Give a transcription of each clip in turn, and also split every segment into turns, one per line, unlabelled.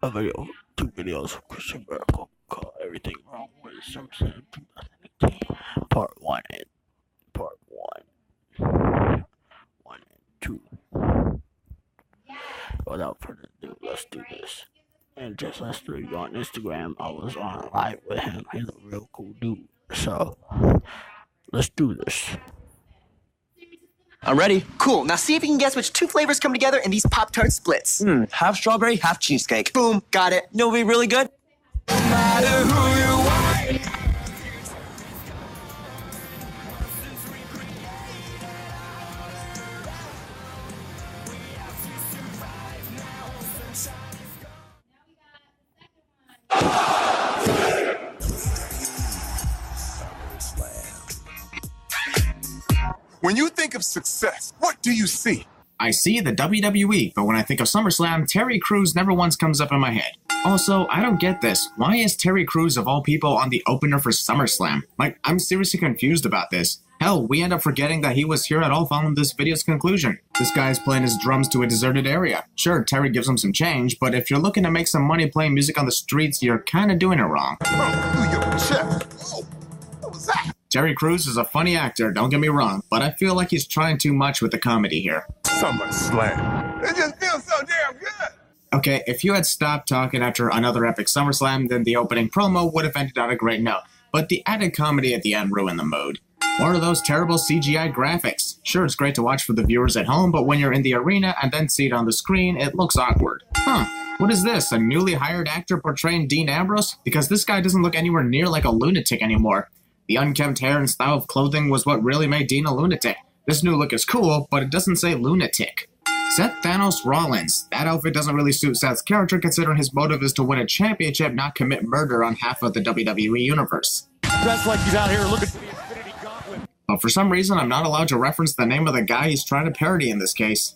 a video, 2 videos of Christian Miracle called Everything Wrong with SummerSlam 2018, Part 1 and Part 1 and 2. Without further ado, let's do this. And just last week on Instagram, I was on live with him. He's a real cool dude. So, let's do this.
I'm ready. Cool. Now see if you can guess which two flavors come together in these Pop-Tart splits. Half strawberry, half cheesecake. Boom. Got it. No, be really good. No matter who you are.
When you think of success, what do you see?
I see the WWE, but when I think of SummerSlam, Terry Crews never once comes up in my head. Also, I don't get this. Why is Terry Crews, of all people, on the opener for SummerSlam? Like, I'm seriously confused about this. Hell, we end up forgetting that he was here at all following this video's conclusion. This guy's playing his drums to a deserted area. Sure, Terry gives him some change, but if you're looking to make some money playing music on the streets, you're kinda doing it wrong.
Oh, your chest. Whoa, what was that?
Terry Crews is a funny actor, don't get me wrong, but I feel like he's trying too much with the comedy here.
SummerSlam. It just feels so damn good.
Okay, if you had stopped talking after another epic SummerSlam, then the opening promo would have ended on a great note, but the added comedy at the end ruined the mood. What are those terrible CGI graphics? Sure, it's great to watch for the viewers at home, but when you're in the arena and then see it on the screen, it looks awkward. What is this, a newly hired actor portraying Dean Ambrose? Because this guy doesn't look anywhere near like a lunatic anymore. The unkempt hair and style of clothing was what really made Dean a lunatic. This new look is cool, but it doesn't say lunatic. Seth Thanos Rollins. That outfit doesn't really suit Seth's character considering his motive is to win a championship, not commit murder on half of the WWE universe.
Dressed like he's out here looking for the Infinity Gauntlet.
But for some reason, I'm not allowed to reference the name of the guy he's trying to parody in this case.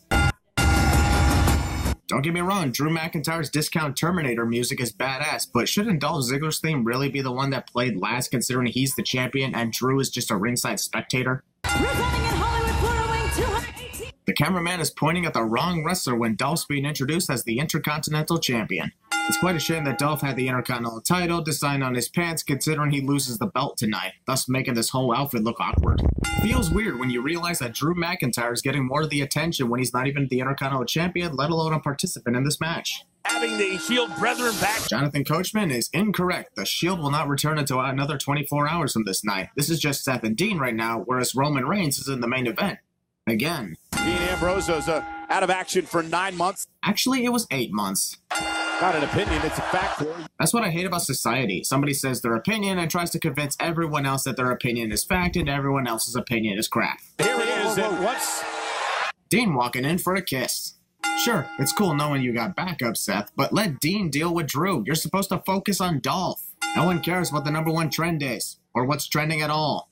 Don't get me wrong, Drew McIntyre's Discount Terminator music is badass, but shouldn't Dolph Ziggler's theme really be the one that played last considering he's the champion and Drew is just a ringside spectator?
Presenting in Hollywood Florida Wing 218.
The cameraman is pointing at the wrong wrestler when Dolph's being introduced as the Intercontinental Champion. It's quite a shame that Dolph had the Intercontinental title designed on his pants considering he loses the belt tonight, thus making this whole outfit look awkward. Feels weird when you realize that Drew McIntyre is getting more of the attention when he's not even the Intercontinental Champion, let alone a participant in this match.
Having the Shield brethren back.
Jonathan Coachman is incorrect. The Shield will not return until another 24 hours from this night. This is just Seth and Dean right now, whereas Roman Reigns is in the main event. Again.
Dean Ambrosio's out of action for 9 months.
Actually, it was 8 months.
Not an opinion, it's a fact, Corey.
That's what I hate about society. Somebody says their opinion and tries to convince everyone else that their opinion is fact and everyone else's opinion is crap.
Here it is, and what's...
Dean walking in for a kiss. Sure, it's cool knowing you got backup, Seth, but let Dean deal with Drew. You're supposed to focus on Dolph. No one cares what the #1 trend is, or what's trending at all.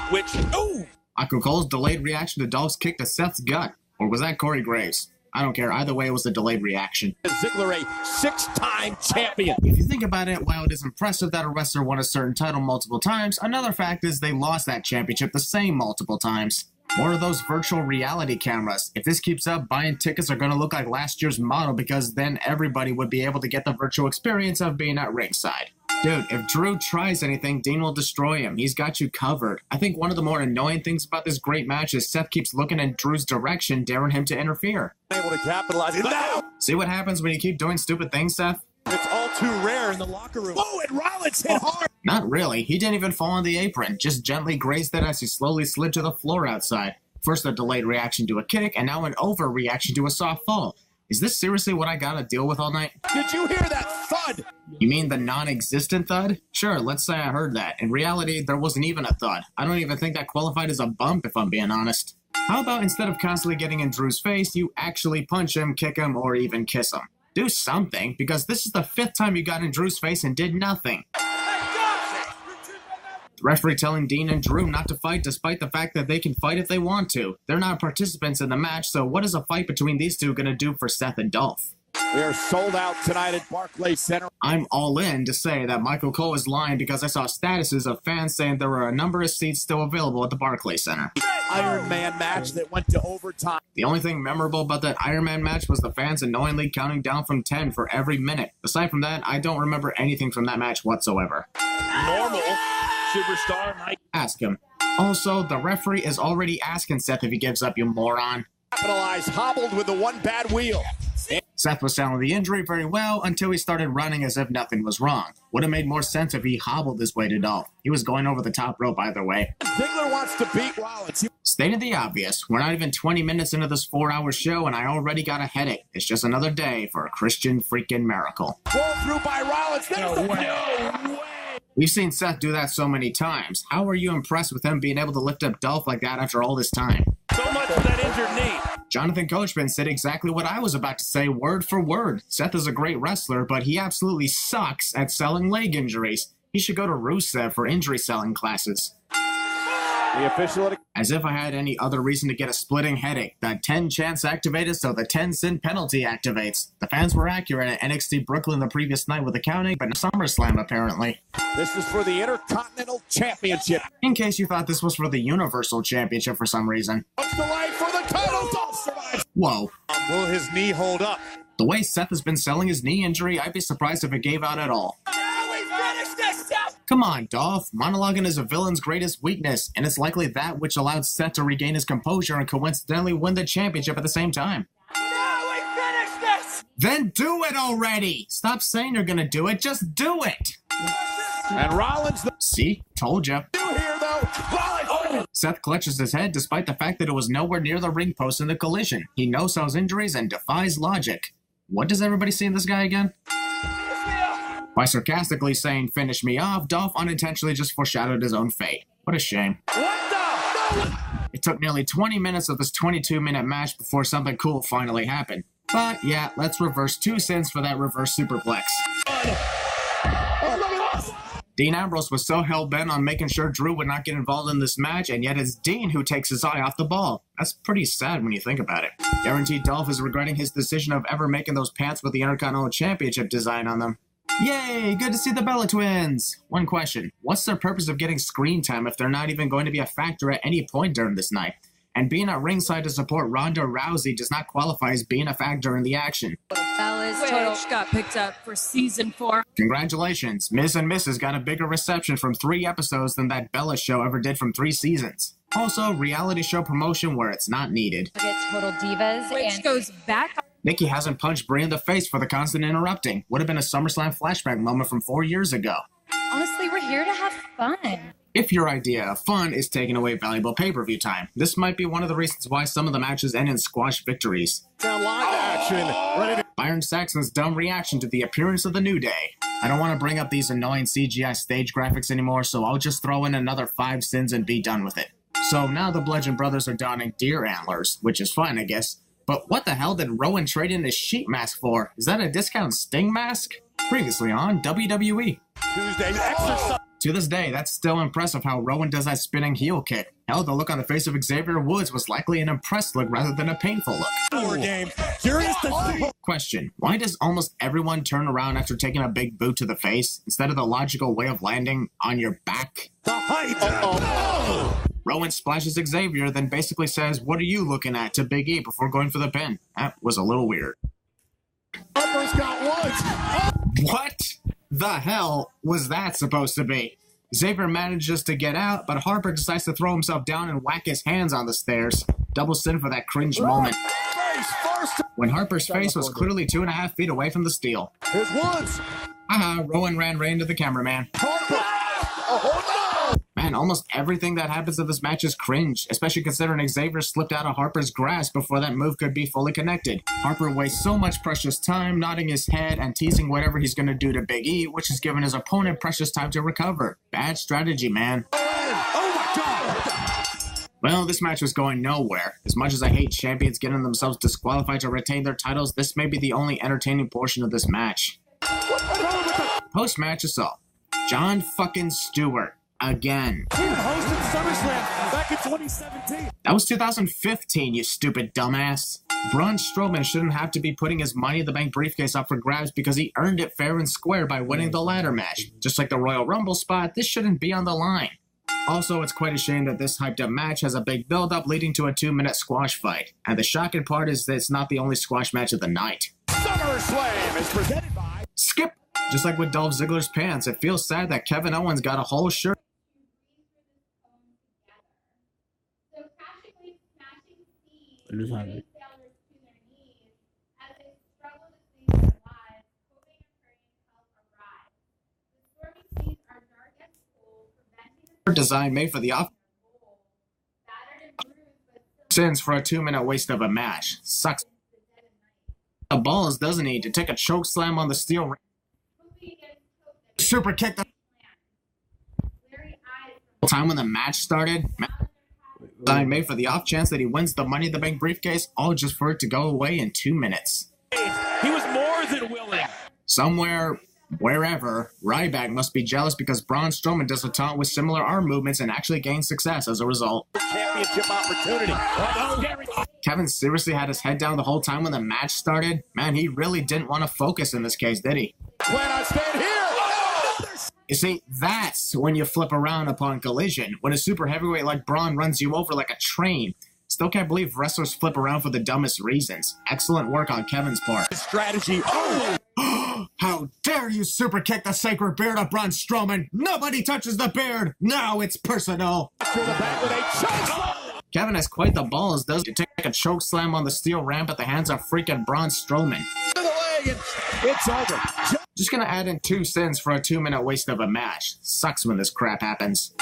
Which... Ooh!
Michael Cole's delayed reaction to Dolph's kick to Seth's gut. Or was that Corey Graves? I don't care. Either way, it was a delayed reaction.
Ziggler, a 6-time champion.
If you think about it, while it is impressive that a wrestler won a certain title multiple times, another fact is they lost that championship the same multiple times. More of those virtual reality cameras. If this keeps up, buying tickets are going to look like last year's model because then everybody would be able to get the virtual experience of being at ringside. Dude, if Drew tries anything, Dean will destroy him. He's got you covered. I think one of the more annoying things about this great match is Seth keeps looking in Drew's direction, daring him to interfere.
Able to capitalize. Now!
See what happens when you keep doing stupid things, Seth?
It's all too rare in the locker room. Oh, and Rollins hit hard.
Not really. He didn't even fall on the apron. Just gently grazed it as he slowly slid to the floor outside. First a delayed reaction to a kick, and now an overreaction to a soft fall. Is this seriously what I gotta deal with all night?
Did you hear that thud?
You mean the non-existent thud? Sure, let's say I heard that. In reality, there wasn't even a thud. I don't even think that qualified as a bump, if I'm being honest. How about instead of constantly getting in Drew's face, you actually punch him, kick him, or even kiss him? Do something, because this is the 5th time you got in Drew's face and did nothing. The referee telling Dean and Drew not to fight despite the fact that they can fight if they want to. They're not participants in the match, so what is a fight between these two going to do for Seth and Dolph?
We are sold out tonight at Barclays Center.
I'm all in to say that Michael Cole is lying because I saw statuses of fans saying there were a number of seats still available at the Barclays Center.
Iron Man match that went to overtime.
The only thing memorable about that Iron Man match was the fans annoyingly counting down from 10 for every minute. Aside from that, I don't remember anything from that match whatsoever.
Normal superstar might
Ask him. Also, the referee is already asking Seth if he gives up, you moron.
capitalize, hobbled with the one bad wheel.
Seth was selling the injury very well until he started running as if nothing was wrong. Would have made more sense if he hobbled his way to Dolph. He was going over the top rope either way.
Ziggler wants to beat Rollins.
Stating the obvious, we're not even 20 minutes into this 4-hour show and I already got a headache. It's just another day for a Christian freaking miracle.
Pull through by Rollins. There's
No
the
way.
no way.
We've seen Seth do that so many times. How are you impressed with him being able to lift up Dolph like that after all this time?
So much for that injured knee.
Jonathan Coachman said exactly what I was about to say word for word. Seth is a great wrestler, but he absolutely sucks at selling leg injuries. He should go to Rusev for injury selling classes.
The official at
As if I had any other reason to get a splitting headache. The 10 chance activated, so the 10 sin penalty activates. The fans were accurate at NXT Brooklyn the previous night with the counting, but SummerSlam apparently.
This is for the Intercontinental Championship.
In case you thought this was for the Universal Championship for some reason.
What's the right for the title? Dolph survives.
Whoa.
Will his knee hold up?
The way Seth has been selling his knee injury, I'd be surprised if it gave out at all. Come on, Dolph. Monologuing is a villain's greatest weakness, and it's likely that which allowed Seth to regain his composure and coincidentally win the championship at the same time. Then do it already! Stop saying you're gonna do it, just do it!
And Rollins, the
See? Told ya.
new here though. Rollins.
Seth clutches his head despite the fact that it was nowhere near the ring post in the collision. He no-sells injuries and defies logic. What does everybody see in this guy again? By sarcastically saying, "Finish me off," Dolph unintentionally just foreshadowed his own fate. What a shame.
What the? No.
It took nearly 20 minutes of this 22-minute match before something cool finally happened. But yeah, let's reverse 2 cents for that reverse superplex. Dean Ambrose was so hell-bent on making sure Drew would not get involved in this match, and yet it's Dean who takes his eye off the ball. That's pretty sad when you think about it. Guaranteed Dolph is regretting his decision of ever making those pants with the Intercontinental Championship design on them. Yay! Good to see the Bella Twins! One question. What's their purpose of getting screen time if they're not even going to be a factor at any point during this night? And being at ringside to support Ronda Rousey does not qualify as being a factor in the action.
Bella's total got picked up for season 4.
Congratulations, Ms. and Mrs. got a bigger reception from 3 episodes than that Bella show ever did from 3 seasons. Also, reality show promotion where it's not needed.
Get Total Divas
Which
and
goes back.
Nikki hasn't punched Brie in the face for the constant interrupting. Would have been a SummerSlam flashback moment from 4 years ago.
honestly, we're here to have fun.
If your idea of fun is taking away valuable pay-per-view time, this might be one of the reasons why some of the matches end in squash victories.
Live action. Ready to
Byron Saxon's dumb reaction to the appearance of the New Day. I don't want to bring up these annoying CGI stage graphics anymore, so I'll just throw in another 5 sins and be done with it. So now the Bludgeon Brothers are donning deer antlers, which is fine, I guess. But what the hell did Rowan trade in his sheep mask for? Is that a discount Sting mask? Previously on WWE.
Tuesday. Exercise.
To this day, that's still impressive how Rowan does that spinning heel kick. Hell, the look on the face of Xavier Woods was likely an impressed look rather than a painful look.
Game. Curious to see.
Question, why does almost everyone turn around after taking a big boot to the face, instead of the logical way of landing on your back?
The height.
Rowan splashes Xavier, then basically says, "What are you looking at?" to Big E before going for the pin. That was a little weird.
Harper's got one.
What the hell was that supposed to be? Xavier manages to get out, but Harper decides to throw himself down and whack his hands on the stairs. Double sin for that cringe moment.
Face first.
When Harper's face was clearly 2.5 feet away from the steel.
Here's Woods.
Haha, Rowan ran right into the cameraman.
Harper. Oh no.
Man, almost everything that happens in this match is cringe, especially considering Xavier slipped out of Harper's grasp before that move could be fully connected. Harper wastes so much precious time nodding his head and teasing whatever he's going to do to Big E, which has given his opponent precious time to recover. Bad strategy, man.
Oh my God.
Well, this match was going nowhere. As much as I hate champions getting themselves disqualified to retain their titles, this may be the only entertaining portion of this match. Post-match assault. John fucking Stewart. Again.
He hosted SummerSlam back in 2017.
That was 2015, you stupid dumbass. Braun Strowman shouldn't have to be putting his Money in the Bank briefcase up for grabs because he earned it fair and square by winning the ladder match. Just like the Royal Rumble spot, this shouldn't be on the line. Also, it's quite a shame that this hyped-up match has a big build-up leading to a 2-minute squash fight. And the shocking part is that it's not the only squash match of the night.
SummerSlam is presented by...
Skip! Just like with Dolph Ziggler's pants, it feels sad that Kevin Owens got a whole shirt.
What is happening?
Design made for the off sins for a 2-minute waste of a match. Sucks. The balls doesn't he to take a choke slam on the steel ring. Super kick the time when the match started. Design made for the off chance that he wins the Money in the Bank briefcase, all just for it to go away in 2 minutes.
He was more than willing.
Somewhere, wherever, Ryback must be jealous because Braun Strowman does a taunt with similar arm movements and actually gains success as a result.
Championship opportunity.
Kevin seriously had his head down the whole time when the match started? Man, he really didn't want to focus in this case, did he?
Plan on staying here.
You see, that's when you flip around upon collision, when a super heavyweight like Braun runs you over like a train. Still can't believe wrestlers flip around for the dumbest reasons. Excellent work on Kevin's part.
Strategy.
How dare you super kick the sacred beard of Braun Strowman? Nobody touches the beard. Now it's personal.
To the back with a choke.
Kevin has quite the balls, doesn't he? To take a choke slam on the steel ramp at the hands of freaking Braun Strowman.
To the leg and it's over.
Just gonna add in 2 sins for a 2-minute waste of a match. Sucks when this crap happens.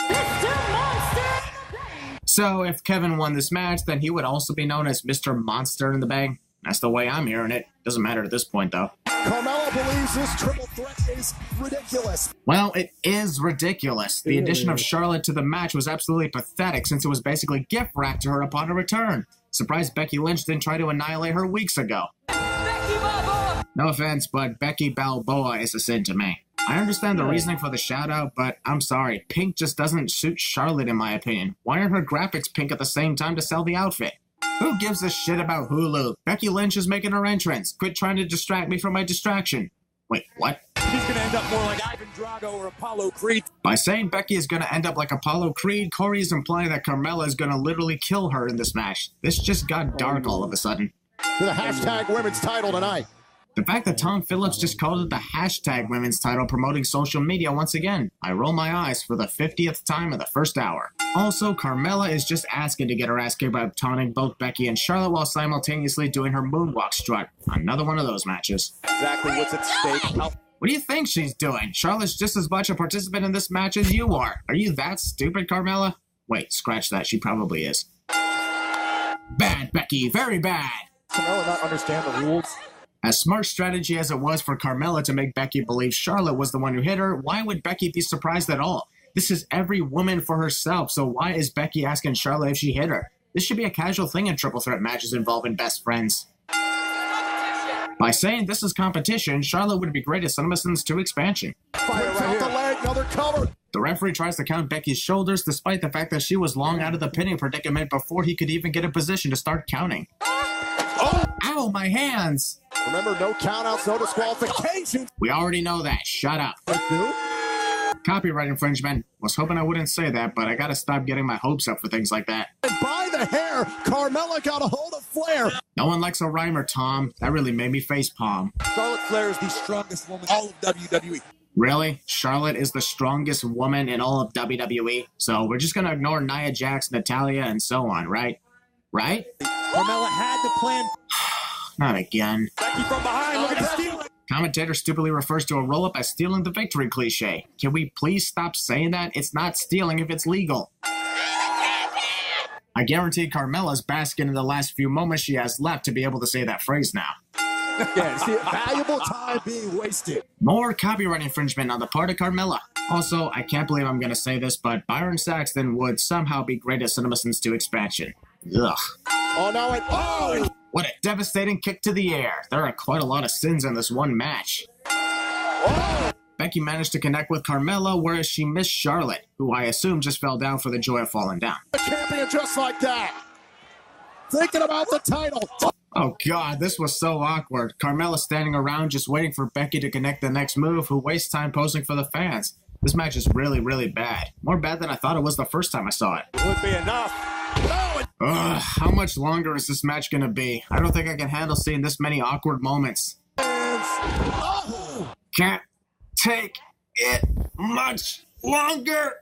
So if Kevin won this match, then he would also be known as Mr. Monster in the Bank. That's the way I'm hearing it. Doesn't matter at this point, though.
Carmella believes this triple threat is ridiculous.
Well, it is ridiculous. The addition of Charlotte to the match was absolutely pathetic since it was basically gift wrapped to her upon her return. Surprised Becky Lynch didn't try to annihilate her weeks ago. No offense, but Becky Balboa is a sin to me. I understand the reasoning for the shout-out, but I'm sorry. Pink just doesn't suit Charlotte in my opinion. Why aren't her graphics pink at the same time to sell the outfit? Who gives a shit about Hulu? Becky Lynch is making her entrance. Quit trying to distract me from my distraction. Wait, what?
She's going to end up more like Ivan Drago or Apollo Creed.
By saying Becky is going to end up like Apollo Creed, Corey is implying that Carmella is going to literally kill her in this match. This just got dark all of a sudden.
To the hashtag women's title tonight.
The fact that Tom Phillips just called it the hashtag women's title promoting social media once again. I roll my eyes for the 50th time in the first hour. Also, Carmella is just asking to get her ass kicked by taunting both Becky and Charlotte while simultaneously doing her moonwalk strut. Another one of those matches.
Exactly what's at stake.
What do you think she's doing? Charlotte's just as much a participant in this match as you are. Are you that stupid, Carmella? Wait, scratch that. She probably is. Bad, Becky. Very bad.
Carmella not understand the rules.
As smart strategy as it was for Carmella to make Becky believe Charlotte was the one who hit her, why would Becky be surprised at all? This is every woman for herself, so why is Becky asking Charlotte if she hit her? This should be a casual thing in triple threat matches involving best friends. By saying this is competition, Charlotte would be great at SummerSlam's 2 expansion.
Fire right the leg, another cover.
The referee tries to count Becky's shoulders despite the fact that she was long out of the pinning predicament before he could even get a position to start counting. Oh! Ow, my hands!
Remember, no countouts, no disqualifications.
We already know that. Shut up. Copyright infringement. Was hoping I wouldn't say that, but I gotta stop getting my hopes up for things like that.
And by the hair, Carmella got a hold of Flair.
No one likes a rhymer, Tom. That really made me facepalm.
Charlotte Flair is the strongest woman in all of WWE.
Really? Charlotte is the strongest woman in all of WWE? So we're just gonna ignore Nia Jax, Natalya, and so on, right? Right?
Carmella had the plan.
Not again.
Becky from behind, look at the steal.
Commentator stupidly refers to a roll-up as stealing the victory cliche. Can we please stop saying that? It's not stealing if it's legal. I guarantee Carmella's basking in the last few moments she has left to be able to say that phrase now.
Yeah, see, valuable time being wasted.
More copyright infringement on the part of Carmella. Also, I can't believe I'm gonna say this, but Byron Saxton would somehow be great at CinemaSins 2 expansion. Ugh.
Oh, no, it... Oh!
What a devastating kick to the air. There are quite a lot of sins in this one match.
Oh!
Becky managed to connect with Carmella, whereas she missed Charlotte, who I assume just fell down for the joy of falling down.
The champion just like that. Thinking about the title.
Oh god, this was so awkward. Carmella standing around just waiting for Becky to connect the next move, who wastes time posing for the fans. This match is really, really bad. More bad than I thought it was the first time I saw it.
Would be enough. No,
Ugh, how much longer is this match gonna be? I don't think I can handle seeing this many awkward moments. Can't take it much longer.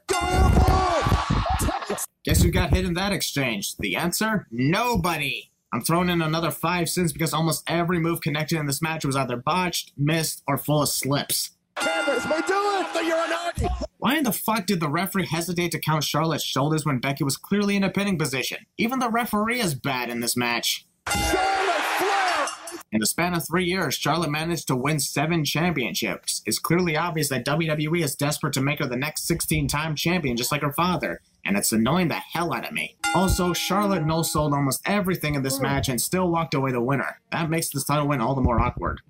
Guess who got hit in that exchange? The answer? Nobody. I'm throwing in another 5 cents because almost every move connected in this match was either botched, missed, or full of slips.
Candace, we do it. The Uranagi.
Why in the fuck did the referee hesitate to count Charlotte's shoulders when Becky was clearly in a pinning position? Even the referee is bad in this match.
Charlotte Flair.
In the span of 3 years, Charlotte managed to win 7 championships. It's clearly obvious that WWE is desperate to make her the next 16-time champion just like her father, and it's annoying the hell out of me. Also, Charlotte no-sold almost everything in this match and still walked away the winner. That makes this title win all the more awkward.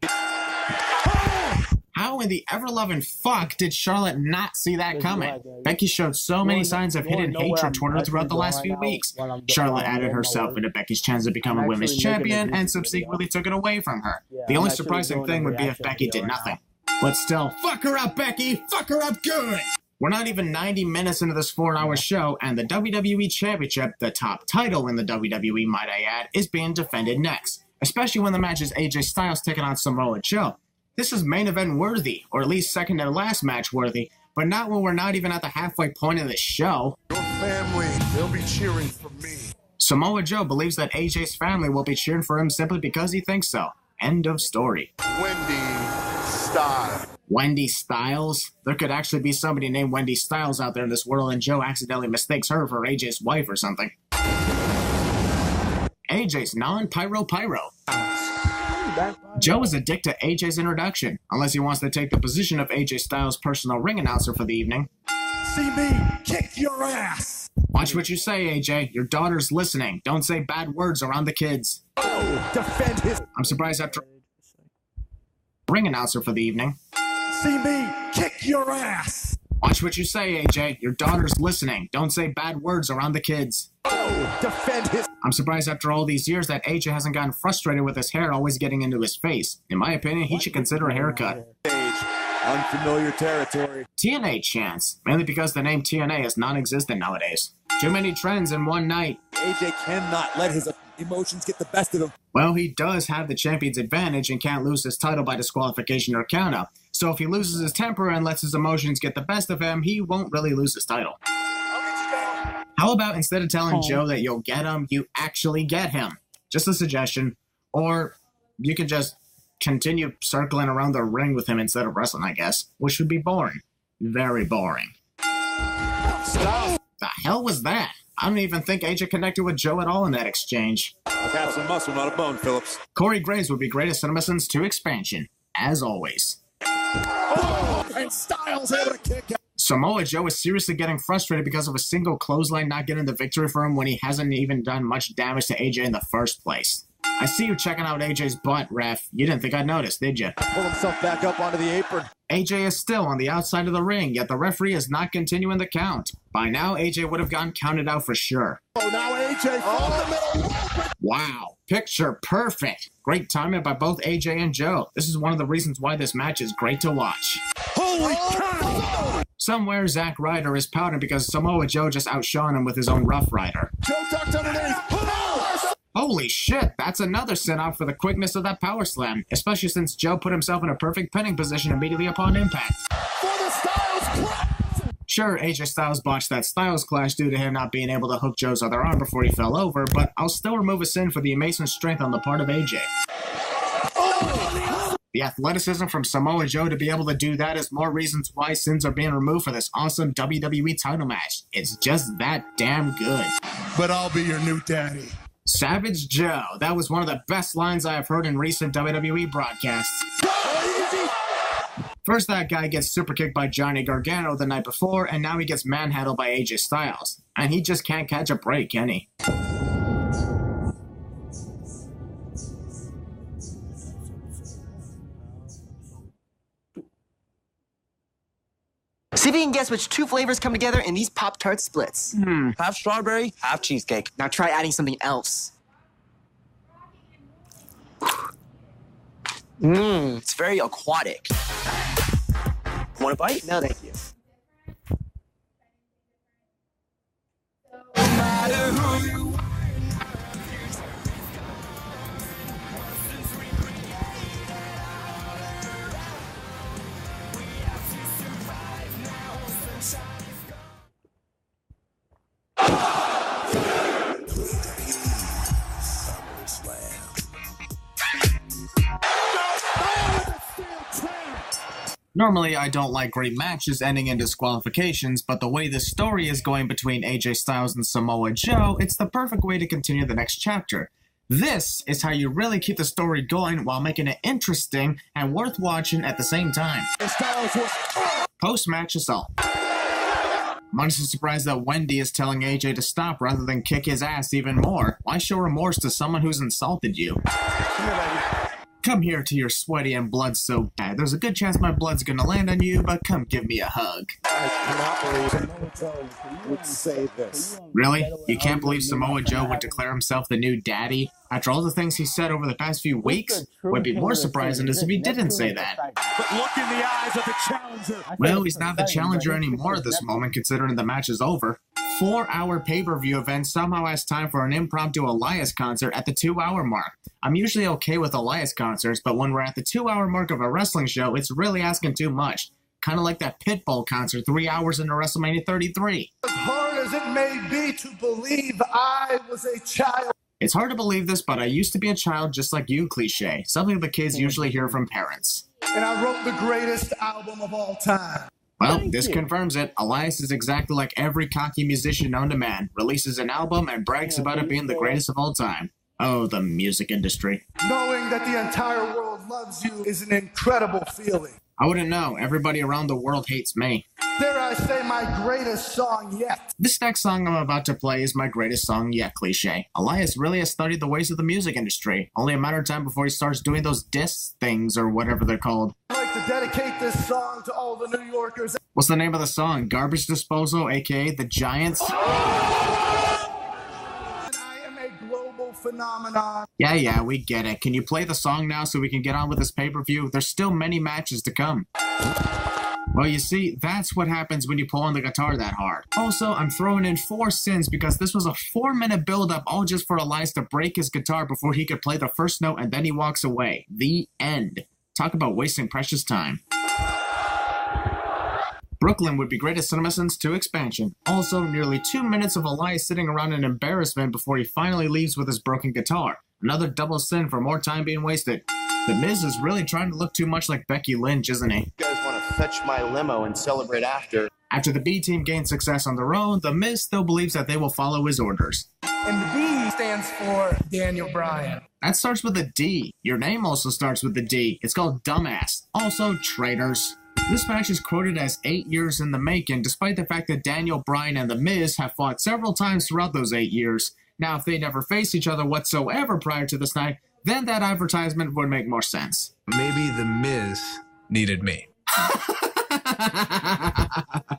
How in the ever-loving fuck did Charlotte not see that coming? Becky showed so many signs of hidden hatred toward her throughout the last few weeks. Charlotte added herself into Becky's chance of becoming women's champion and subsequently took it away from her. The only surprising thing would be if Becky did nothing. But still, fuck her up, Becky! Fuck her up good! We're not even 90 minutes into this 4-hour show, and the WWE Championship, the top title in the WWE, might I add, is being defended next. Especially when the match is AJ Styles taking on Samoa Joe. This is main event worthy, or at least second to last match worthy, but not when we're not even at the halfway point of the show.
Your family, they'll be cheering for me.
Samoa Joe believes that AJ's family will be cheering for him simply because he thinks so. End of story.
Wendy Styles.
Wendy Styles? There could actually be somebody named Wendy Styles out there in this world, and Joe accidentally mistakes her for AJ's wife or something. AJ's non-pyro. Joe is a dick to AJ's introduction, unless he wants to take the position of AJ Styles' personal ring announcer for the evening.
See me kick your ass.
Watch what you say, AJ. Your daughter's listening. Don't say bad words around the kids.
Oh, defend his.
I'm surprised after ring announcer for the evening.
See me kick your ass.
Watch what you say, AJ. Your daughter's listening. Don't say bad words around the kids.
Oh, defend his.
I'm surprised after all these years that AJ hasn't gotten frustrated with his hair always getting into his face. In my opinion, he should consider a haircut.
Unfamiliar territory.
TNA chance, mainly because the name TNA is non-existent nowadays. Too many trends in one night.
AJ cannot let his emotions get the best of him.
Well, he does have the champion's advantage and can't lose his title by disqualification or countout. So if he loses his temper and lets his emotions get the best of him, he won't really lose his title. How about instead of telling Joe that you'll get him, you actually get him? Just a suggestion. Or you could just continue circling around the ring with him instead of wrestling, I guess. Which would be boring. Very boring.
Stop.
The hell was that? I don't even think AJ connected with Joe at all in that exchange.
I've had some muscle, not a bone, Phillips.
Corey Graves would be great at CinemaSins 2 expansion, as always.
Oh, and Styles able to kick out.
Samoa Joe is seriously getting frustrated because of a single clothesline not getting the victory for him when he hasn't even done much damage to AJ in the first place. I see you checking out AJ's butt, ref. You didn't think I'd notice, did you?
Pull himself back up onto the apron.
AJ is still on the outside of the ring, yet the referee is not continuing the count. By now, AJ would have gotten counted out for sure.
Oh, now AJ from the middle.
Wow, picture perfect. Great timing by both AJ and Joe. This is one of the reasons why this match is great to watch.
Holy cow!
Somewhere, Zack Ryder is pouting because Samoa Joe just outshone him with his own Rough Rider.
Joe ducked underneath.
Holy shit, that's another send-off for the quickness of that power slam, especially since Joe put himself in a perfect pinning position immediately upon impact.
For the Styles Clash!
Sure, AJ Styles botched that Styles Clash due to him not being able to hook Joe's other arm before he fell over, but I'll still remove a sin for the amazing strength on the part of AJ. The athleticism from Samoa Joe to be able to do that is more reasons why sins are being removed for this awesome WWE title match. It's just that damn good.
But I'll be your new daddy.
Savage Joe. That was one of the best lines I have heard in recent WWE broadcasts. First, that guy gets super kicked by Johnny Gargano the night before, and now he gets manhandled by AJ Styles. And he just can't catch a break, can he?
See if you can guess which 2 flavors come together in these Pop-Tart splits. Half strawberry, half cheesecake. Now try adding something else. It's very aquatic. Want a bite? No, thank you.
Normally, I don't like great matches ending in disqualifications, but the way this story is going between AJ Styles and Samoa Joe, it's the perfect way to continue the next chapter. This is how you really keep the story going while making it interesting and worth watching at the same time. Post-match assault. I'm honestly surprised that Wendy is telling AJ to stop rather than kick his ass even more. Why show remorse to someone who's insulted you? Come here to your sweaty and blood-soaked bed. There's a good chance my blood's gonna land on you, but come give me a hug.
I cannot believe Samoa Joe would say this.
Really? You can't believe Samoa Joe would declare himself the new daddy? After all the things he said over the past few weeks? What'd be more surprising is if he didn't say that.
But look in the eyes of the challenger.
Well, he's not the challenger anymore at this moment, considering the match is over. 4-hour pay-per-view event somehow has time for an impromptu Elias concert at the 2-hour mark. I'm usually okay with Elias concerts, but when we're at the 2-hour mark of a wrestling show, it's really asking too much. Kind of like that Pitbull concert 3 hours into WrestleMania 33.
As hard as it may be to believe I was a child.
It's hard to believe this, but I used to be a child just like you, cliche. Something the kids usually hear from parents.
And I wrote the greatest album of all time.
Well, this confirms it. Elias is exactly like every cocky musician known to man. Releases an album and brags about it being the greatest of all time. Oh, the music industry.
Knowing that the entire world loves you is an incredible feeling.
I wouldn't know. Everybody around the world hates me.
Dare I say my greatest song yet?
This next song I'm about to play is my greatest song yet, cliche. Elias really has studied the ways of the music industry. Only a matter of time before he starts doing those diss things or whatever they're called.
I'd like to dedicate this song to all the New Yorkers.
What's the name of the song? Garbage Disposal, aka The Giants?
Phenomenon.
Yeah, we get it. Can you play the song now so we can get on with this pay-per-view? There's still many matches to come. Well, you see, that's what happens when you pull on the guitar that hard. Also, I'm throwing in 4 sins because this was a 4-minute build-up all just for Elias to break his guitar before he could play the first note and then he walks away. The end. Talk about wasting precious time. Brooklyn would be great at CinemaSins 2 expansion. Also, nearly 2 minutes of Elias sitting around in embarrassment before he finally leaves with his broken guitar. Another double sin for more time being wasted. The Miz is really trying to look too much like Becky Lynch, isn't he?
You guys want to fetch my limo and celebrate after.
After the B team gains success on their own, the Miz still believes that they will follow his orders.
And the B stands for Daniel Bryan.
That starts with a D. Your name also starts with a D. It's called Dumbass. Also, traitors. This match is quoted as 8 years in the making, despite the fact that Daniel Bryan and The Miz have fought several times throughout those 8 years. Now, if they never faced each other whatsoever prior to this night, then that advertisement would make more sense.
Maybe The Miz needed me.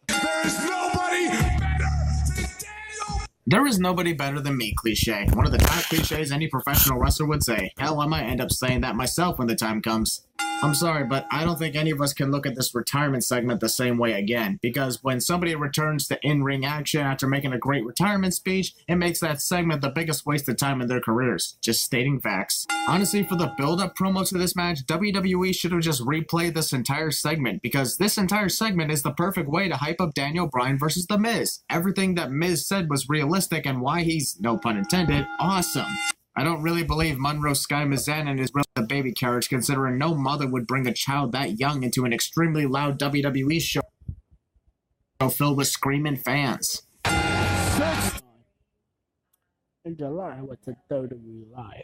There is nobody better than Daniel.
There is nobody better than me, cliche. One of the top cliches any professional wrestler would say. Hell, I might end up saying that myself when the time comes. I'm sorry, but I don't think any of us can look at this retirement segment the same way again, because when somebody returns to in-ring action after making a great retirement speech, it makes that segment the biggest waste of time in their careers. Just stating facts. Honestly, for the build-up promo to this match, WWE should have just replayed this entire segment, because this entire segment is the perfect way to hype up Daniel Bryan versus The Miz. Everything that Miz said was realistic, and why he's, no pun intended, awesome. I don't really believe Monroe Sky Mizanin is really a baby carriage, considering no mother would bring a child that young into an extremely loud WWE show filled with screaming fans.
In July, I went to WWE Live.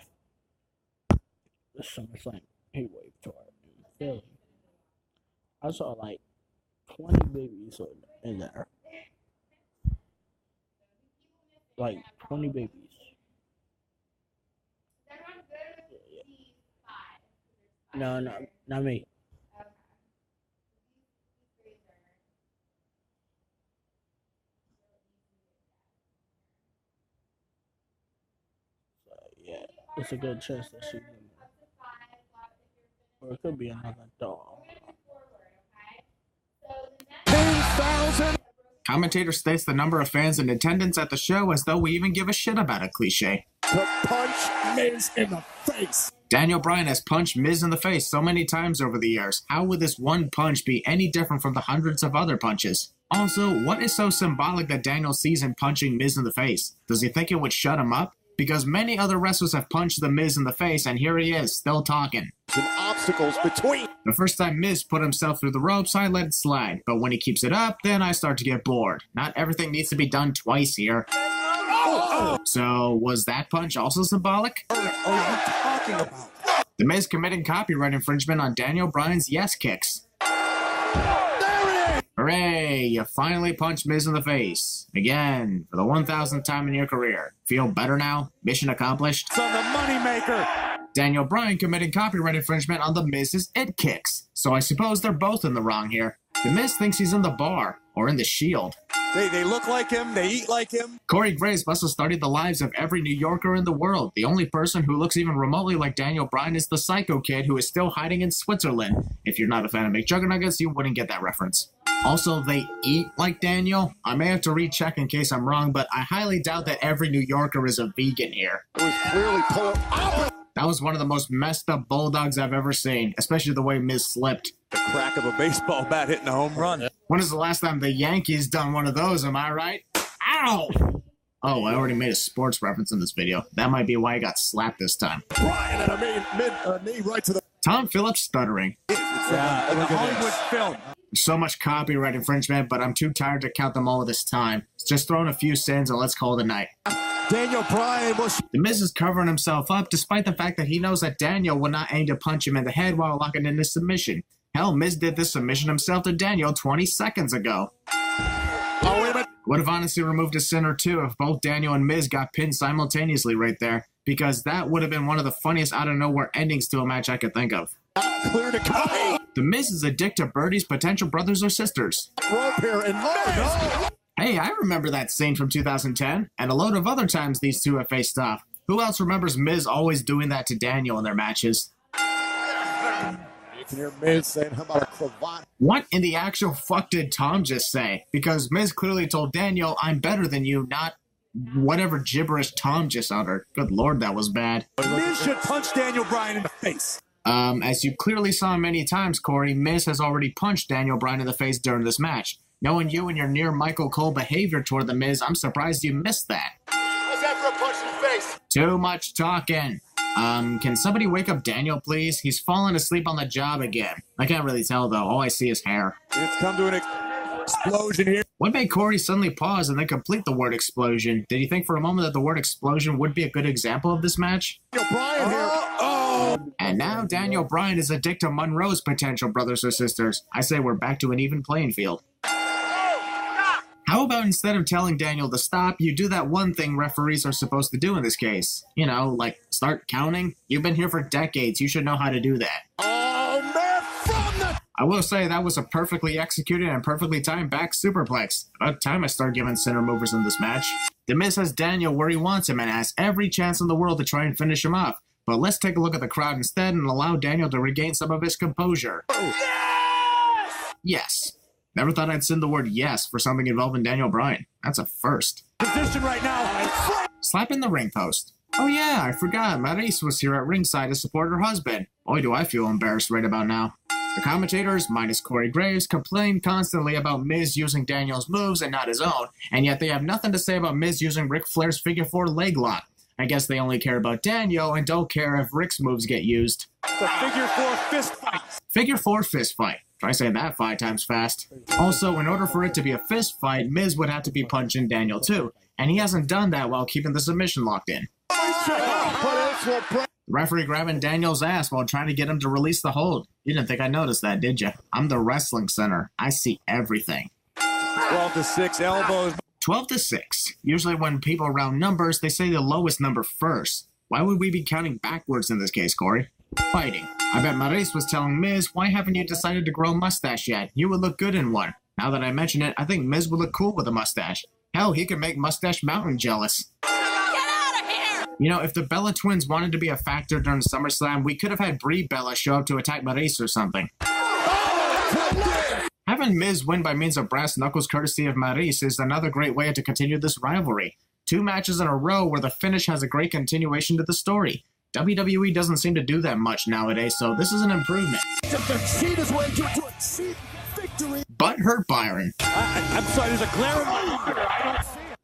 The SummerSlam Heavyweight Tour in Philly. I saw like 20 babies in there. Like 20 babies. No, not me. So, yeah, it's a good chance to see them. Or it could be another doll.
Commentator states the number of fans in attendance at the show as though we even give a shit about a cliche.
To punch Miz in the face.
Daniel Bryan has punched Miz in the face so many times over the years. How would this one punch be any different from the hundreds of other punches? Also, what is so symbolic that Daniel sees him punching Miz in the face? Does he think it would shut him up? because many other wrestlers have punched The Miz in the face, and here he is, still talking.
Some obstacles between.
The first time Miz put himself through the ropes, I let it slide, but when he keeps it up, then I start to get bored. Not everything needs to be done twice here. So, was that punch also symbolic?
What are you talking about?
The Miz committing copyright infringement on Daniel Bryan's yes kicks. Hooray! You finally punched Miz in the face. Again, for the 1,000th time in your career. Feel better now? Mission accomplished?
It's on the moneymaker.
Daniel Bryan committing copyright infringement on The Miz's it kicks. So I suppose they're both in the wrong here. The Miz thinks he's in the bar, or in the Shield.
They look like him, they eat like him.
Corey Graves must have studied the lives of every New Yorker in the world. The only person who looks even remotely like Daniel Bryan is the Psycho Kid who is still hiding in Switzerland. If you're not a fan of McJuggernuggets, you wouldn't get that reference. Also, they eat like Daniel. I may have to recheck in case I'm wrong, but I highly doubt that every New Yorker is a vegan here.
It was clearly polar opposite.
That was one of the most messed up bulldogs I've ever seen, especially the way Miz slipped.
The crack of a baseball bat hitting a home run.
When is the last time the Yankees done one of those, am I right? Ow! Oh, I already made a sports reference in this video. That might be why I got slapped this time.
Brian and a knee right to the...
Tom Phillips stuttering.
Hollywood film.
There's so much copyright infringement, but I'm too tired to count them all this time. Just throw in a few sins and let's call it a night.
Daniel Bryan was...
The Miz is covering himself up despite the fact that he knows that Daniel would not aim to punch him in the head while locking in his submission. Hell, Miz did this submission himself to Daniel 20 seconds ago.
Oh, wait a minute.
Would have honestly removed a sin or two if both Daniel and Miz got pinned simultaneously right there, because that would have been one of the funniest out-of-nowhere endings to a match I could think of.
Clear to go.
The Miz is a dick to Birdie's potential brothers or sisters.
Rope here and no.
Hey, I remember that scene from 2010, and a load of other times these two have faced off. Who else remembers Miz always doing that to Daniel in their matches?
You can hear Miz saying, how about a cravat?
What in the actual fuck did Tom just say? Because Miz clearly told Daniel, I'm better than you, not whatever gibberish Tom just uttered. Good lord, that was bad.
Miz should punch Daniel Bryan in the face.
As you clearly saw many times, Corey, Miz has already punched Daniel Bryan in the face during this match. Knowing you and your near Michael Cole behavior toward The Miz, I'm surprised you missed that.
How's that for a punch in the face?
Too much talking. Can somebody wake up Daniel, please? He's fallen asleep on the job again. I can't really tell, though. All I see is hair.
It's come to an explosion here.
What made Corey suddenly pause and then complete the word explosion? Did you think for a moment that the word explosion would be a good example of this match?
Daniel Bryan here.
And now Daniel Bryan is a dick to Monroe's potential brothers or sisters. I say we're back to an even playing field. How about instead of telling Daniel to stop, you do that one thing referees are supposed to do in this case? You know, like start counting? You've been here for decades. You should know how to do that.
Oh, man, from the...
I will say that was a perfectly executed and perfectly timed back superplex. About time I start giving center movers in this match. The Miz has Daniel where he wants him and has every chance in the world to try and finish him off. But let's take a look at the crowd instead and allow Daniel to regain some of his composure.
Yes!
Yes. Never thought I'd send the word yes for something involving Daniel Bryan. That's a first.
Position right now.
Slap in the ring post. Oh yeah, I forgot. Maryse was here at ringside to support her husband. Boy, do I feel embarrassed right about now. The commentators, minus Corey Graves, complain constantly about Miz using Daniel's moves and not his own, and yet they have nothing to say about Miz using Ric Flair's figure 4 leg lock. I guess they only care about Daniel and don't care if Ric's moves get used.
The figure 4 fist fight.
Figure 4 fist fight. Try saying that 5 times fast. Also, in order for it to be a fist fight, Miz would have to be punching Daniel too, and he hasn't done that while keeping the submission locked in. The referee grabbing Daniel's ass while trying to get him to release the hold. You didn't think I noticed that, did you? I'm the wrestling center. I see everything.
12-6 elbows.
12-6. Usually when people round numbers, they say the lowest number first. Why would we be counting backwards in this case, Corey? Fighting. I bet Maryse was telling Miz, why haven't you decided to grow a mustache yet? You would look good in one. Now that I mention it, I think Miz would look cool with a mustache. Hell, he could make Mustache Mountain jealous.
Get out of here!
You know, if the Bella twins wanted to be a factor during SummerSlam, we could have had Brie Bella show up to attack Maryse or something. Having Miz win by means of brass knuckles courtesy of Maryse is another great way to continue this rivalry. 2 matches in a row where the finish has a great continuation to the story. WWE doesn't seem to do that much nowadays, so this is an improvement. Butthurt Byron.
I'm sorry, there's a glare in my eye. I don't see it.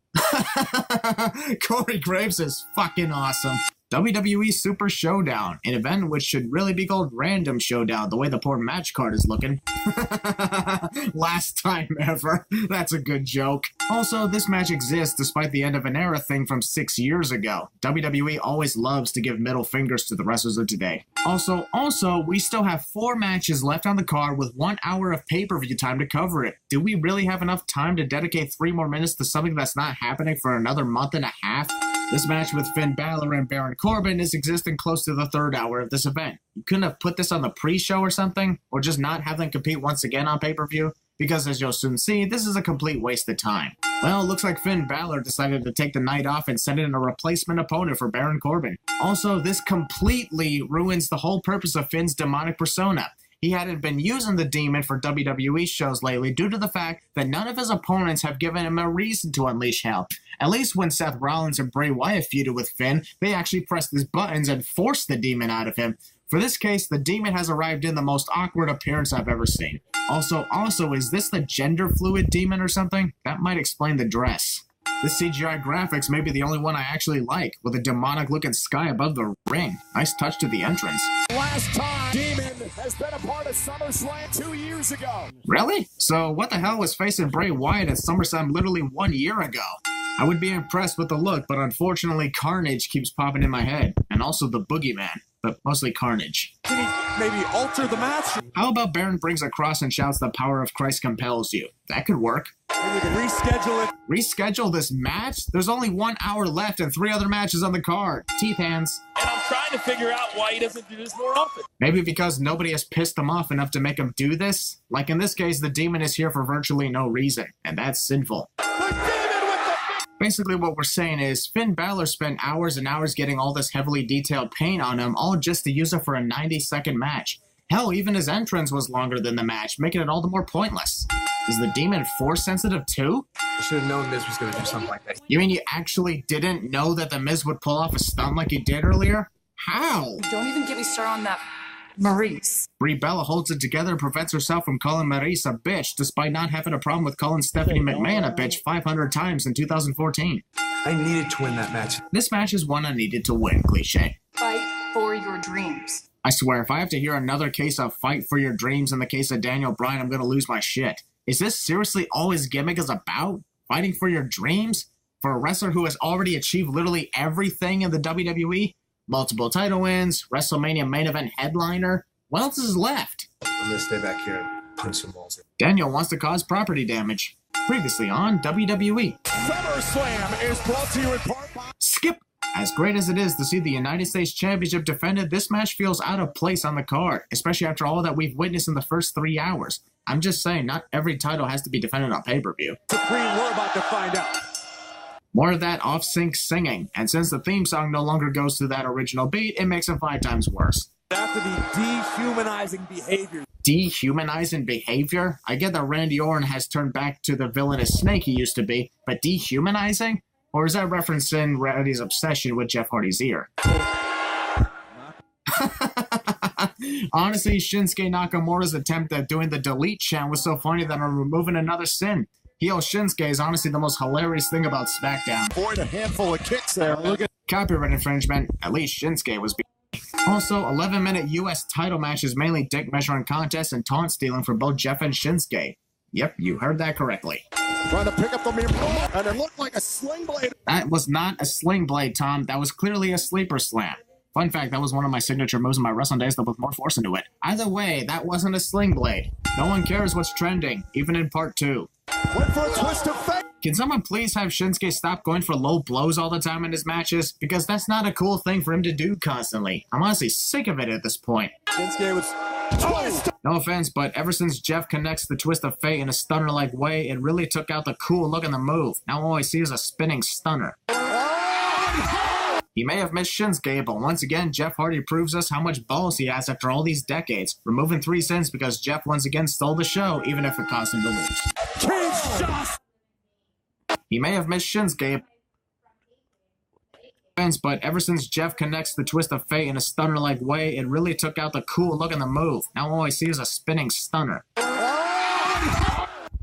Corey Graves is fucking awesome. WWE Super Showdown, an event which should really be called Random Showdown, the way the poor match card is looking. Last time ever. That's a good joke. Also, this match exists despite the end of an era thing from 6 years ago. WWE always loves to give middle fingers to the wrestlers of today. Also, we still have 4 matches left on the card with 1 hour of pay-per-view time to cover it. Do we really have enough time to dedicate 3 more minutes to something that's not happening for another month and a half? This match with Finn Balor and Baron Corbin is existing close to the 3rd hour of this event. You couldn't have put this on the pre-show or something? Or just not have them compete once again on pay-per-view? Because as you'll soon see, this is a complete waste of time. Well, looks like Finn Balor decided to take the night off and send in a replacement opponent for Baron Corbin. Also, this completely ruins the whole purpose of Finn's demonic persona. He hadn't been using the demon for WWE shows lately due to the fact that none of his opponents have given him a reason to unleash hell. At least when Seth Rollins and Bray Wyatt feuded with Finn, they actually pressed his buttons and forced the demon out of him. For this case, the demon has arrived in the most awkward appearance I've ever seen. Also, is this the gender fluid demon or something? That might explain the dress. This CGI graphics may be the only one I actually like, with a demonic looking sky above the ring. Nice touch to the entrance.
Last time, Demon has been a part of SummerSlam 2 years ago.
Really? So what the hell was facing Bray Wyatt at SummerSlam literally 1 year ago? I would be impressed with the look, but unfortunately Carnage keeps popping in my head. And also the Boogeyman, but mostly Carnage.
Can he maybe alter the match?
How about Baron brings a cross and shouts the power of Christ compels you? That could work.
Maybe we can reschedule it.
Reschedule this match? There's only 1 hour left and 3 other matches on the card. Teeth hands.
And I'm trying to figure out why he doesn't do this more often.
Maybe because nobody has pissed him off enough to make him do this? Like in this case, the demon is here for virtually no reason, and that's sinful. Basically what we're saying is, Finn Balor spent hours and hours getting all this heavily detailed paint on him, all just to use it for a 90-second match. Hell, even his entrance was longer than the match, making it all the more pointless. Is the demon force sensitive too?
I should have known Miz was going to do something like that.
You mean you actually didn't know that the Miz would pull off a stunt like he did earlier? How?
Don't even get me started on that Maurice.
Brie Bella holds it together and prevents herself from calling Maurice a bitch, despite not having a problem with calling Stephanie McMahon a bitch 500 times in 2014.
I needed to win that match.
This match is one I needed to win, cliche.
Fight for your dreams.
I swear, if I have to hear another case of fight for your dreams in the case of Daniel Bryan, I'm gonna lose my shit. Is this seriously all his gimmick is about? Fighting for your dreams? For a wrestler who has already achieved literally everything in the WWE? Multiple title wins, WrestleMania main event headliner? What else is left?
I'm gonna stay back here and punch some walls.
Daniel wants to cause property damage. Previously on WWE.
SummerSlam is brought to you in part by...
Skip! As great as it is to see the United States Championship defended, this match feels out of place on the card, especially after all that we've witnessed in the first 3 hours. I'm just saying, not every title has to be defended on pay-per-view.
Supreme, we're about to find out.
More of that off-sync singing, and since the theme song no longer goes to that original beat, it makes it 5 times worse.
After the dehumanizing behavior.
Dehumanizing behavior? I get that Randy Orton has turned back to the villainous snake he used to be, but dehumanizing? Or is that referencing Randy's obsession with Jeff Hardy's ear? Honestly, Shinsuke Nakamura's attempt at doing the delete chant was so funny that I'm removing another sin. Heel Shinsuke is honestly the most hilarious thing about SmackDown.
Boy, a handful of kicks there. Look at
copyright infringement. At least Shinsuke was also, 11-minute U.S. title matches, mainly dick measuring contests and taunt stealing for both Jeff and Shinsuke. Yep, you heard that correctly.
Trying to pick up the mirror, and it looked like a sling blade.
That was not a sling blade, Tom. That was clearly a sleeper slam. Fun fact, that was one of my signature moves in my wrestling days, but with more force into it. Either way, that wasn't a sling blade. No one cares what's trending, even in part 2.
Went for a twist of fate.
Can someone please have Shinsuke stop going for low blows all the time in his matches? Because that's not a cool thing for him to do constantly. I'm honestly sick of it at this point.
Shinsuke was... twist.
No offense, but ever since Jeff connects the twist of fate in a stunner-like way, it really took out the cool look in the move. Now all I see is a spinning stunner. He may have missed Shinsuke, but once again, Jeff Hardy proves us how much balls he has after all these decades, removing 3 sins because Jeff once again stole the show, even if it cost him to lose. He may have missed Shinsuke, but ever since Jeff connects the twist of fate in a stunner-like way, it really took out the cool look in the move. Now all I see is a spinning stunner.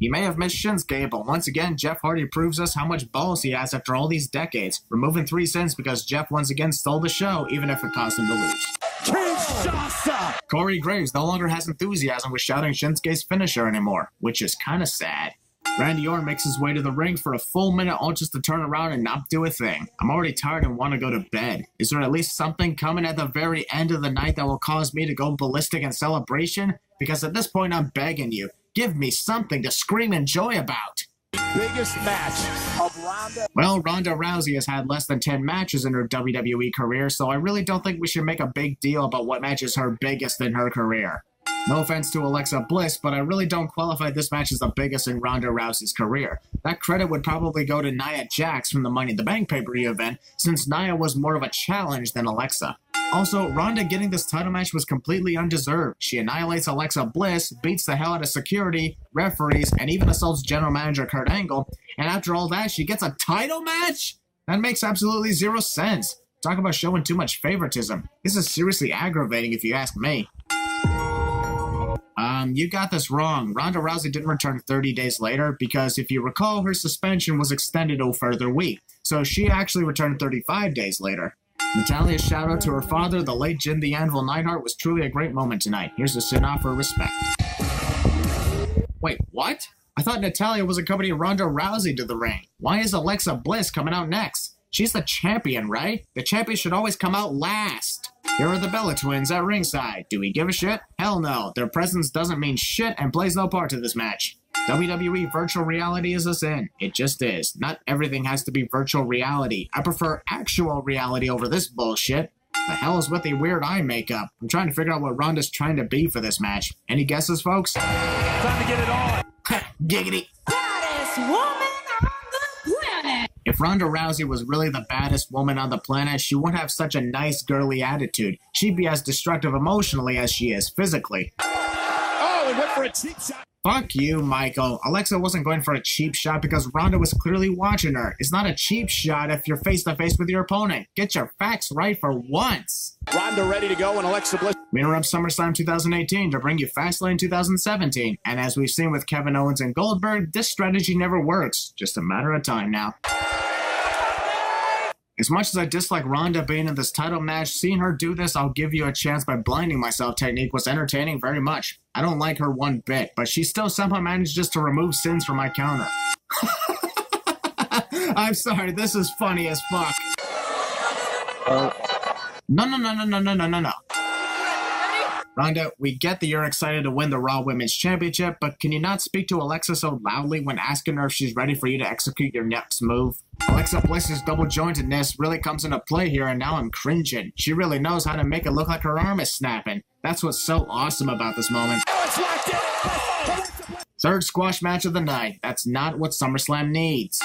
He may have missed Shinsuke, but once again, Jeff Hardy proves us how much balls he has after all these decades, removing 3 cents because Jeff once again stole the show, even if it caused him to lose.
Kinshasa!
Corey Graves no longer has enthusiasm with shouting Shinsuke's finisher anymore, which is kinda sad. Randy Orton makes his way to the ring for a full minute all just to turn around and not do a thing. I'm already tired and want to go to bed. Is there at least something coming at the very end of the night that will cause me to go ballistic in celebration? Because at this point I'm begging you, give me something to scream and joy about.
Biggest match of Ronda.
Well, Ronda Rousey has had less than 10 matches in her WWE career, so I really don't think we should make a big deal about what match is her biggest in her career. No offense to Alexa Bliss, but I really don't qualify this match as the biggest in Ronda Rousey's career. That credit would probably go to Nia Jax from the Money in the Bank pay-per-view event, since Nia was more of a challenge than Alexa. Also, Ronda getting this title match was completely undeserved. She annihilates Alexa Bliss, beats the hell out of security, referees, and even assaults general manager Kurt Angle, and after all that, she gets a title match? That makes absolutely zero sense. Talk about showing too much favoritism. This is seriously aggravating if you ask me. You got this wrong. Ronda Rousey didn't return 30 days later because, if you recall, her suspension was extended a further week, so she actually returned 35 days later. Natalia's shout out to her father, the late Jim the Anvil Neidhart, was truly a great moment tonight. Here's a send-off for respect. Wait, what? I thought Natalya was accompanying Ronda Rousey to the ring. Why is Alexa Bliss coming out next? She's the champion, right? The champion should always come out last. Here are the Bella Twins at ringside. Do we give a shit? Hell no. Their presence doesn't mean shit and plays no part to this match. WWE virtual reality is a sin. It just is. Not everything has to be virtual reality. I prefer actual reality over this bullshit. The hell is with the weird eye makeup? I'm trying to figure out what Ronda's trying to be for this match. Any guesses, folks?
Time to get it on.
Giggity.
Baddest woman on the planet.
If Ronda Rousey was really the baddest woman on the planet, she wouldn't have such a nice girly attitude. She'd be as destructive emotionally as she is physically.
Oh, he went for a cheap shot.
Fuck you, Michael. Alexa wasn't going for a cheap shot because Ronda was clearly watching her. It's not a cheap shot if you're face-to-face with your opponent. Get your facts right for once.
Ronda ready to go and Alexa Bliss.
We interrupt SummerSlam 2018 to bring you Fastlane 2017. And as we've seen with Kevin Owens and Goldberg, this strategy never works. Just a matter of time now. As much as I dislike Ronda being in this title match, seeing her do this I'll give you a chance by blinding myself technique was entertaining very much. I don't like her one bit, but she still somehow manages to remove sins from my counter. I'm sorry, this is funny as fuck. No. Ronda, we get that you're excited to win the Raw Women's Championship, but can you not speak to Alexa so loudly when asking her if she's ready for you to execute your next move? Alexa Bliss's double-jointedness really comes into play here, and now I'm cringing. She really knows how to make it look like her arm is snapping. That's what's so awesome about this moment. Third squash match of the night. That's not what SummerSlam needs.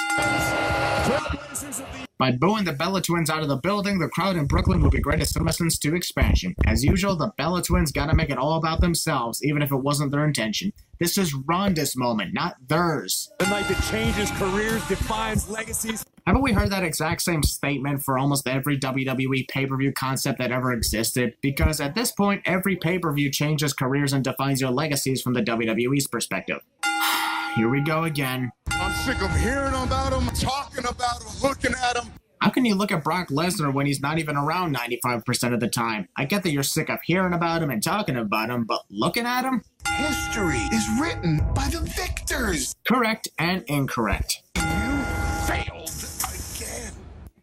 By booing the Bella Twins out of the building, the crowd in Brooklyn will be great assistance to expansion. As usual, the Bella Twins gotta make it all about themselves, even if it wasn't their intention. This is Ronda's moment, not theirs.
The night that changes careers, defines legacies.
Haven't we heard that exact same statement for almost every WWE pay-per-view concept that ever existed? Because at this point, every pay-per-view changes careers and defines your legacies from the WWE's perspective. Here we go again.
I'm sick of hearing about him, talking about him, looking at him.
How can you look at Brock Lesnar when he's not even around 95% of the time? I get that you're sick of hearing about him and talking about him, but looking at him?
History is written by the victors.
Correct and incorrect.
You failed again.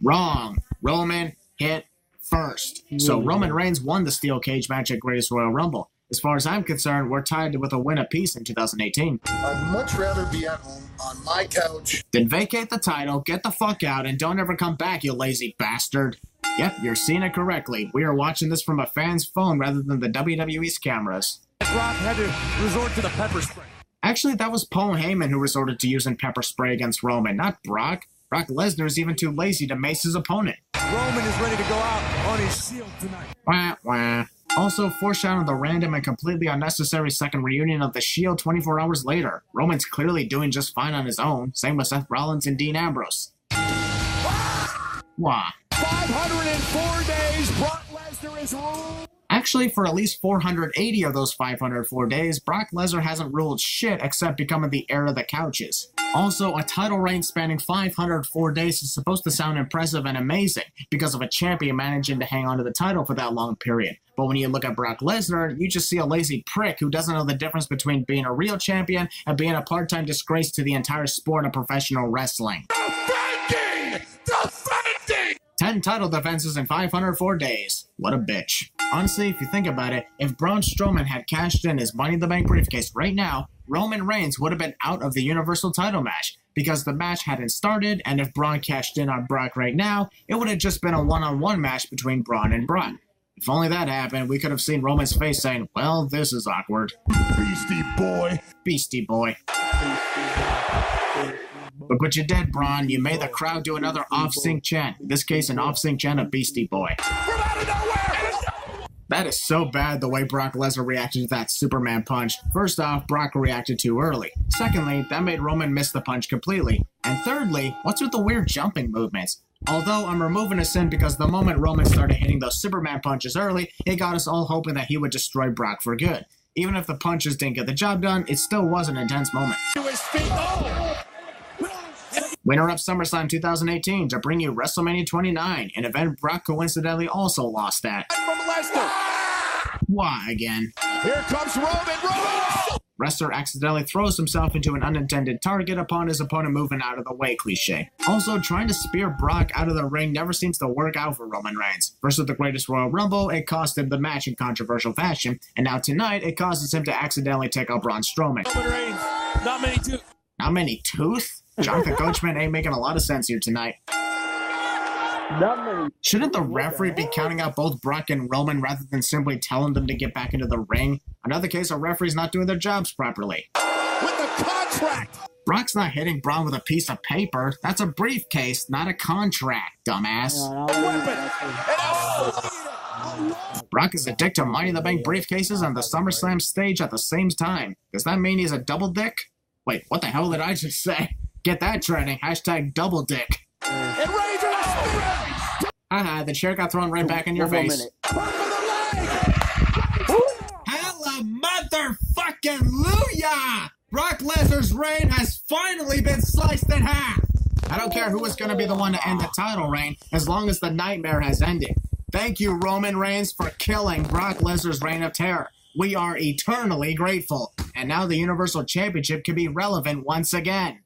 Wrong. Roman hit first. So Roman Reigns won the steel cage match at Greatest Royal Rumble. As far as I'm concerned, we're tied with a win apiece in 2018.
I'd much rather be at home on my couch.
Then vacate the title, get the fuck out, and don't ever come back, you lazy bastard. Yep, you're seeing it correctly. We are watching this from a fan's phone rather than the WWE's cameras.
Brock had to resort to the pepper spray.
Actually, that was Paul Heyman who resorted to using pepper spray against Roman, not Brock. Brock Lesnar is even too lazy to mace his opponent.
Roman is ready to go out on his shield tonight.
Wah, wah. Also, foreshadowing the random and completely unnecessary second reunion of The Shield 24 hours later. Roman's clearly doing just fine on his own. Same with Seth Rollins and Dean Ambrose. Wah.
504 days, Brock Lesnar is ruled.
Actually, for at least 480 of those 504 days, Brock Lesnar hasn't ruled shit except becoming the heir of the couches. Also, a title reign spanning 504 days is supposed to sound impressive and amazing because of a champion managing to hang on to the title for that long period. But when you look at Brock Lesnar, you just see a lazy prick who doesn't know the difference between being a real champion and being a part-time disgrace to the entire sport of professional wrestling.
Defending! Defending!
10 title defenses in 504 days. What a bitch. Honestly, if you think about it, if Braun Strowman had cashed in his Money in the Bank briefcase right now, Roman Reigns would have been out of the Universal title match because the match hadn't started, and if Braun cashed in on Brock right now, it would have just been a one-on-one match between Braun and Brock. If only that happened, we could have seen Roman's face saying, well, this is awkward.
Beastie boy.
Beastie boy. Look what you did, Braun. You made the crowd do another off-sync chant. In this case, an off-sync chant of Beastie Boy.
From out of nowhere!
That is so bad the way Brock Lesnar reacted to that Superman punch. First off, Brock reacted too early. Secondly, that made Roman miss the punch completely. And thirdly, what's with the weird jumping movements? Although I'm removing a sin because the moment Roman started hitting those Superman punches early, it got us all hoping that he would destroy Brock for good. Even if the punches didn't get the job done, it still was an intense moment.
To his feet. Oh!
Winner of SummerSlam 2018 to bring you WrestleMania 29, an event Brock coincidentally also lost at.
From Lesnar.
Why again?
Here comes Roman. Roman!
Wrestler accidentally throws himself into an unintended target upon his opponent moving out of the way cliche. Also, trying to spear Brock out of the ring never seems to work out for Roman Reigns. Versus the Greatest Royal Rumble, it cost him the match in controversial fashion, and now tonight, it causes him to accidentally take out Braun Strowman.
Roman Reigns. Not many too.
Not many tooth? Jonathan Coachman ain't making a lot of sense here tonight. Shouldn't the referee be counting out both Brock and Roman rather than simply telling them to get back into the ring? Another case of referees not doing their jobs properly.
With the contract.
Brock's not hitting Braun with a piece of paper. That's a briefcase, not a contract, dumbass. Brock is a dick to Money in the Bank briefcases and the SummerSlam stage at the same time. Does that mean he's a double dick? Wait, what the hell did I just say? Get that trending. Hashtag double dick. Haha, the chair got thrown right back in your face. Hella motherfucking Luya! Brock Lesnar's reign has finally been sliced in half! I don't care who is going to be the one to end the title reign, as long as the nightmare has ended. Thank you, Roman Reigns, for killing Brock Lesnar's reign of terror. We are eternally grateful. And now the Universal Championship can be relevant once again.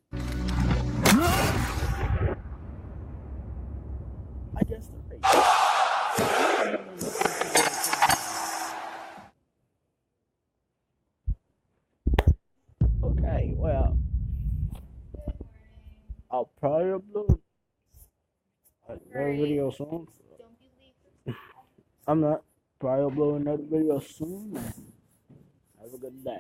I guess the Okay, well, I'll probably upload another video soon. I'm not. Probably upload another video soon. Have a good day.